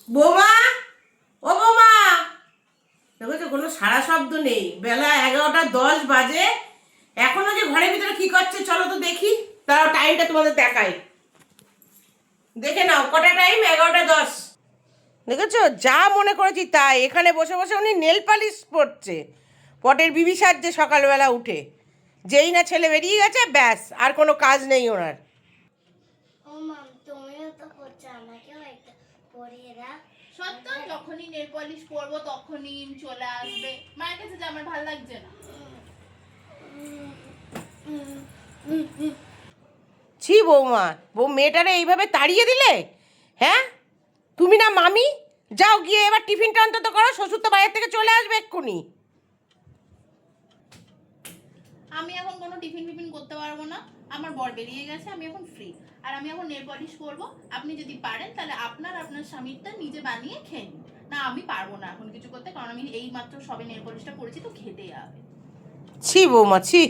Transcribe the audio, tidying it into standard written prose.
বৌমা, ও বৌমা, দেখো তো কোনো সারা শব্দ নেই। বেলা 11টা 10 বাজে, এখনো যে ঘরের ভিতরে কি করছে চলো তো দেখি। তাও টাইমটা তোমাদের দেখাই, দেখে নাও কটা টাইম। 11টা 10। দেখেছো, যা মনে করেছি তাই। এখানে বসে বসে উনি নেল পালিশ পড়ছে, পটের বিবি সাজছে সকালবেলা উঠে। যেই না ছেলে বেরিয়ে গেছে, ব্যাস আর কোনো কাজ নেই ওনার। ও মাম, তুমিও তো করছো, আমাকেও একটা পরিয়ে দাও। সত্য, যখনই নেল পলিশ পরবো তখনই চলে আসবে মায়ের কাছে যে আমার ভালো লাগছে না। ছি বৌমা, মেয়েটারে এইভাবে তাড়িয়ে দিলে? হ্যাঁ, তুমি না মামি? যাও গিয়ে এবার টিফিনটা অন্তত করো, শ্বশুর তো বাইরে থেকে চলে আসবে এক্ষুনি। আমি এখন কোনো টিফিন ফিফিন করতে পারবো না, আমার বর বেরিয়ে গেছে, আমি এখন ফ্রি। আর আমি এখন নেল পলিশ করবো। আপনি যদি পারেন তাহলে আপনার স্বামীরটা নিজে বানিয়ে খেয়ে নিন। না, আমি পারবো না এখন কিছু করতে, কারণ আমি এই মাত্র সবে নেল পলিশটা করেছি, তো খেতে হবে। ছি বৌমা, ছি।